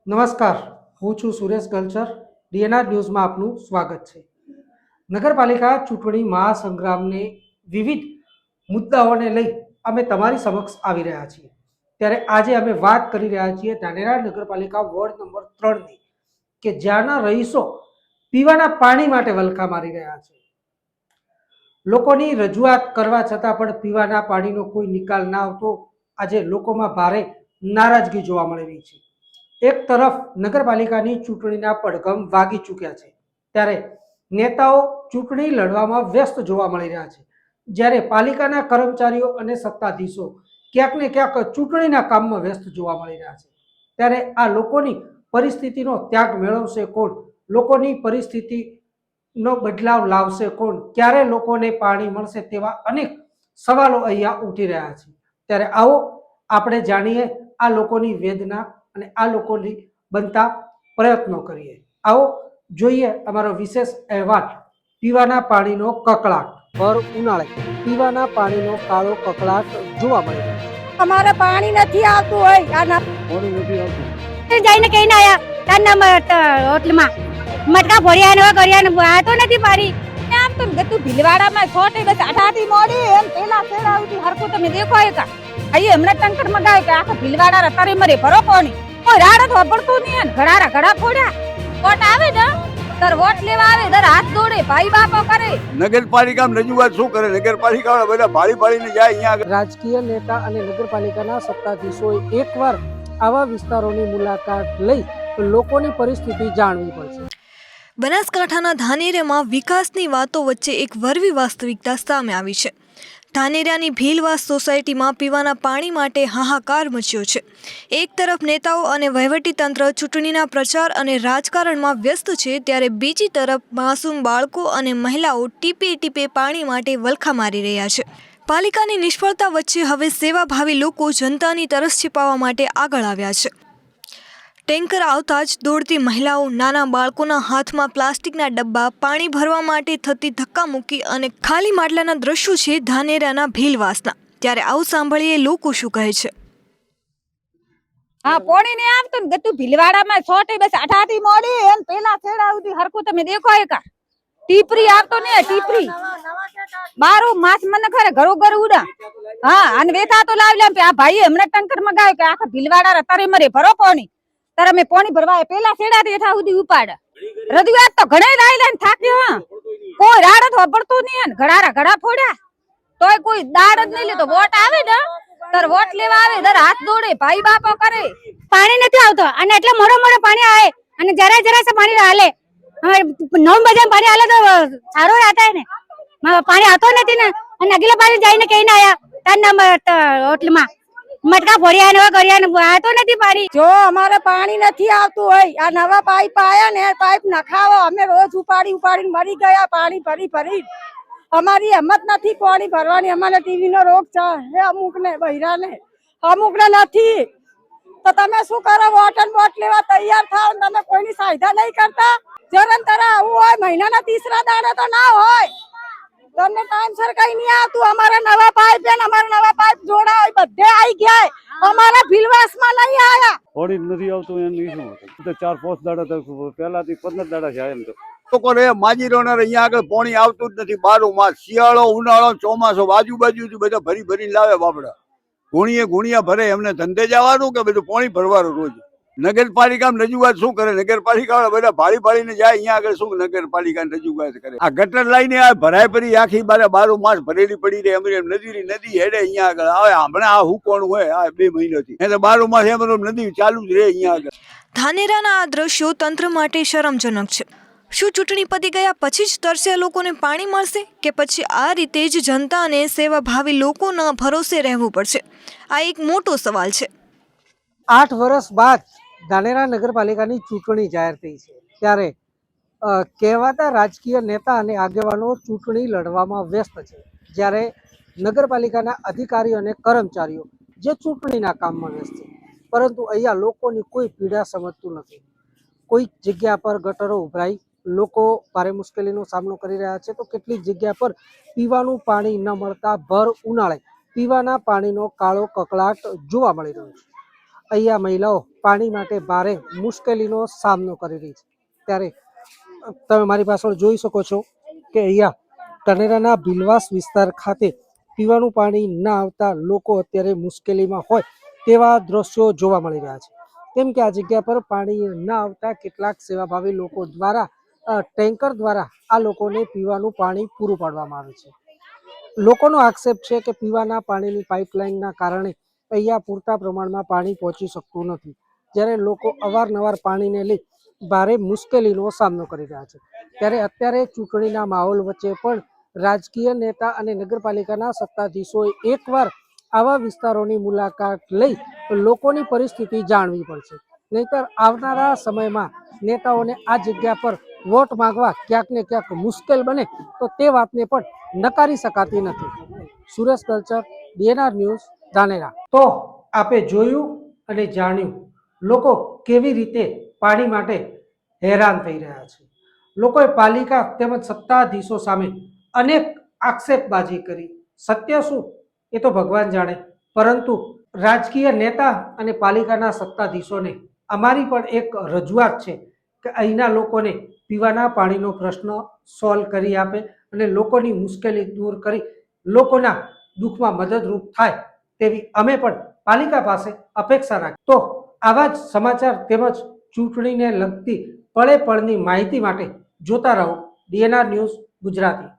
નમસ્કાર, હું છું સુરેશ ગલચર. ડીએનઆર ન્યૂઝમાં આપનું સ્વાગત છે. નગરપાલિકા ચૂંટણી મહાસંગ્રામને વિવિધ મુદ્દાઓને લઈ અમે તમારી સમક્ષ આવી રહ્યા છીએ. ત્યારે આજે અમે વાત કરી રહ્યા છીએ ધાનેરા નગરપાલિકા વોર્ડ નંબર 3ની, કે જ્યાંના રહીશો પીવાના પાણી માટે વલખા મારી રહ્યા છે. લોકોની રજૂઆત કરવા છતાં પણ પીવાના પાણીનો કોઈ નિકાલ ના આવતો આજે લોકોમાં ભારે નારાજગી જોવા મળી રહી છે. એક તરફ નગરપાલિકાની ચૂંટણીના પડઘમ વાગી ચૂક્યા છે, ત્યારે નેતાઓ ચૂંટણી લડવામાં વ્યસ્ત જોવા મળી રહ્યા છે, જ્યારે પાલિકાના કર્મચારીઓ અને સત્તાધીશો ક્યાંક ને ક્યાંક ચૂંટણીના કામમાં વ્યસ્ત જોવા મળી રહ્યા છે. ત્યારે આ લોકોની પરિસ્થિતિનો ત્યાગ મેળવશે કોણ? લોકોની પરિસ્થિતિનો બદલાવ લાવશે કોણ? ક્યારે લોકોને પાણી મળશે? તેવા અનેક સવાલો અહીંયા ઉઠી રહ્યા છે. ત્યારે આવો આપણે જાણીએ આ લોકોની વેદના અને આ લોકોની બનતા પ્રયત્નો કરીએ. આવો જોઈએ અમારો વિશેષ અહેવાલ. પીવાના પાણીનો કકળાટ. ભર ઉનાળે પીવાના પાણીનો કાળો કકળાટ જોવા મળે છે. અમારે પાણી નથી આવતું હોય પાણી નથી આવતું. જઈને કહીને આયા તારના હોટલમાં મટકા ભર્યા કર્યા તો નથી પાણી. આમ તો ગતું ભીલવાડામાં છોટે બસ આઠાથી મોડી એમ પેલા ફેર આવતી હરકું તમે દેખો એકા આયે હમણાં ટંકર મગાવ્યો કે આખા ભીલવાડા રતારે મરે ભરો પાણી કોઈ રાડ વાપરતું નહીં ને ઘડા ફોડ્યા વોટ આવે ને તર વોટ લેવા આવે તર હાથ દોડે ભાઈ બાપો કરે. નગરપાલિકામાં રજૂઆત શું કરે? નગરપાલિકા બધા ભાળીને જાય અહીંયા. રાજકીય નેતા અને નગરપાલિકાના સત્તાધીશોએ એકવાર આવા વિસ્તારોની મુલાકાત લઈ લોકોની પરિસ્થિતિ જાણવી પડશે. બનાસકાંઠાના ધાનેરામાં વિકાસની વાતો વચ્ચે એક વરવી વાસ્તવિકતા સામે આવી છે. ધાનેરાની ભીલવાસ સોસાયટીમાં પીવાના પાણી માટે હાહાકાર મચ્યો છે. એક તરફ નેતાઓ અને વહીવટીતંત્ર ચૂંટણીના પ્રચાર અને રાજકારણમાં વ્યસ્ત છે, ત્યારે બીજી તરફ માસૂમ બાળકો અને મહિલાઓ ટીપે ટીપે પાણી માટે વલખા મારી રહ્યા છે. પાલિકાની નિષ્ફળતા વચ્ચે હવે સેવાભાવી લોકો જનતાની તરસ छिपाવવા માટે આગળ આવ્યા છે. ટેન્કર આવતા જ દોડતી મહિલાઓ, નાના બાળકોના હાથમાં પ્લાસ્ટિકના ડબ્બા, પાણી ભરવા માટે થતી ધક્કામુક્કી અને ખાલી માટલાના દ્રશ્યો છે ધાનેરાના ભીલવાસના. ત્યારે આવું સાંભળીએ લોકો શું કહે છે. હા, પાણી ને આવતું ને ગતું ભીલવાડામાં છોટે બસ આઠાથી મોડી એમ પેલા ફેર આવતી હરકું તમે દેખો એકા ટીપરી આવતો ને ટીપરી બારું માસ મને ખરે ઘરો ઉડા. હા, અને વેતા તો લાવી લે આ ભાઈ હમણાં ટંકર મગાવ્યો કે આખા ભીલવાડા રતારે મરે ભરો પાણી તારે મેં પાણી ભરવા પેલા છેડાથી એઠા સુધી ઉપાડ રજૂઆત તો ઘણા લાવી લઈને થાક્યો. હા, કોઈ રાડ વાપરતું નહીં ને ઘડા ફોડ્યા તોય કોઈ દાડ જ નહીં લેતો. વોટ આવે ને તાર વોટ લેવા આવે તાર હાથ દોડે ભાઈ બાપો કરે. પાણી નથી આવતો અને એટલે મોડો પાણી આવે અને જરા સે પાણી હાલે. 9 બજે પાણી હાલે તો સારો રાતા ને પાણી આવતો નથી ને અને અગલે પાણી જઈને કહીને આયા તારના હોટલમાં મટકા ભર્યા કર્યા તો નથી પાણી. જો અમારે પાણી નથી આવતું હોય આ નવા પાઇપ આયા ને પાઇપ નખાવો અમે રોજ ઉપાડીને મરી ગયા પાણી ભરી. અમારી હિંમત નથી પાણી ભરવાની. અમારે ટીવી નો રોગ છે હે અમુક ને બૈરા ને અમુક ને નથી. તો તમે શું કરો? બોટ લેવા તૈયાર થાવ તમે કોઈની સહાયતા નહીં કરતા. જરન તરા આવું હોય મહિનાના 30 દાડે તો ના હોય. તમને ટાઈમ સર કઈ નહીં આવતું. અમારા નવા પાઇપ જોડા હોય બધે આવી ગયા. અમારા ભીલવાસમાં નહીં આયા. પાણી નથી આવતું એનું શું હતું? 4-5 દાડા પહેલાથી 15 દાડા છે એમ તો લોકોને માજીરોને અહીંયા આગળ પાણી આવતું જ નથી. 12 માસ શિયાળો, ઉનાળો, ચોમાસો આજુબાજુથી બધા ભરી લાવે બાપડા. ગુણિયા ભરે. એમને ધંધે જવાનું કે બધું પાણી ભરવાનું રોજ. નગરપાલિકામાં રજૂઆત શું કરે? નગરપાલિકા બધા ભાળીને જાય અહીંયા આગળ શું નગરપાલિકાની રજૂઆત કરે? આ ગટર લાઈને આ ભરાય પડી આખી 12 માસ ભરેલી પડી રહે. એમ નદી હેડે અહીંયા આગળ આવે. હમણાં આ હુકોણું હોય આ 2 મહિનાથી એ તો 12 માસ એમ નદી ચાલુ જ રહે અહીંયા આગળ. ધાનેરાના આ દ્રશ્યો તંત્ર માટે શરમજનક છે. શું ચૂંટણી પતી ગયા પછી જ તરસ્યા લોકોને પાણી મળશે કે પછી આ રીતે જ જનતા અને સેવાભાવી લોકોના ભરોસે રહેવું પડશે? આ એક મોટો સવાલ છે. 8 વર્ષ બાદ ધાનેરા નગરપાલિકાની ચૂંટણી જાહેર થઈ છે, ત્યારે કહેવાતા રાજકીય નેતા અને આગેવાનો ચૂંટણી લડવામાં વ્યસ્ત છે, જ્યારે નગરપાલિકાના અધિકારીઓ અને કર્મચારીઓ જે ચૂંટણીના કામમાં વ્યસ્ત છે. પરંતુ અહીંયા લોકોની કોઈ પીડા સમજતું નથી. કોઈ જગ્યા પર ગટરો ઉભરાઈ લોકો ભારે મુશ્કેલીનો સામનો કરી રહ્યા છે, તો કેટલીક જગ્યા પર પીવાનું પાણી ન મળતા ભર ઉનાળે પીવાના પાણીનો કાળો કકળાટ જોવા મળી રહ્યો છે. અહીંયા મહિલાઓ પાણી માટે ભારે મુશ્કેલીનો સામનો કરી રહી છે. ત્યારે તમે મારી પાછળ જોઈ શકો છો કે અહીંયા ધાનેરાના ભીલવાસ વિસ્તાર ખાતે પીવાનું પાણી ના આવતા લોકો અત્યારે મુશ્કેલીમાં હોય તેવા દ્રશ્યો જોવા મળી રહ્યા છે. કેમ કે આ જગ્યા પર પાણી ન આવતા કેટલાક સેવાભાવી લોકો દ્વારા ટેન્કર દ્વારા આ લોકોને પીવાનું પાણી પૂરું પાડવામાં આવે છે. લોકોનો આક્ષેપ છે કે પીવાના પાણીની પાઇપલાઇનના કારણે અહીંયા પૂરતા પ્રમાણમાં પાણી પહોંચી શકતું નથી, જ્યારે લોકો અવારનવાર પાણીને લઈ ભારે મુશ્કેલીનો સામનો કરી રહ્યા છે. ત્યારે અત્યારે ચૂંટણીના માહોલ વચ્ચે પણ રાજકીય નેતા અને નગરપાલિકાના સત્તાધીશોએ એકવાર આવા વિસ્તારોની મુલાકાત લઈ લોકોની પરિસ્થિતિ જાણવી પડશે. નહીતર આવનારા સમયમાં નેતાઓને આ જગ્યા પર વોટ માંગવા ક્યાંક ને ક્યાંક મુશ્કેલ બને તો તે વાતને પણ નકારી શકાતી નથી. Suresh culture, DNR news, Dhanera. તો આપે જોયું અને જાણ્યું લોકો કેવી રીતે પાણી માટે હેરાન થઈ રહ્યા છે. લોકોએ પાલિકા તેમજ સત્તાધીશો સામે અનેક આક્ષેપબાજી કરી. સત્ય શું એ તો ભગવાન જાણે, પરંતુ રાજકીય નેતા અને પાલિકાના સત્તાધીશોને અમારી પણ એક રજૂઆત છે કે અહીંના લોકોને પીવાના પાણીનો પ્રશ્ન સોલ્વ કરી આપે અને લોકોની મુશ્કેલી દૂર કરી લોકોના દુઃખમાં મદદરૂપ થાય તેવી અમે પણ પાલિકા પાસે અપેક્ષા રાખી. તો આવા જ સમાચાર તેમજ ચૂંટણીને લગતી પળે પળની માહિતી માટે જોતા રહો DNR ન્યૂઝ ગુજરાતી.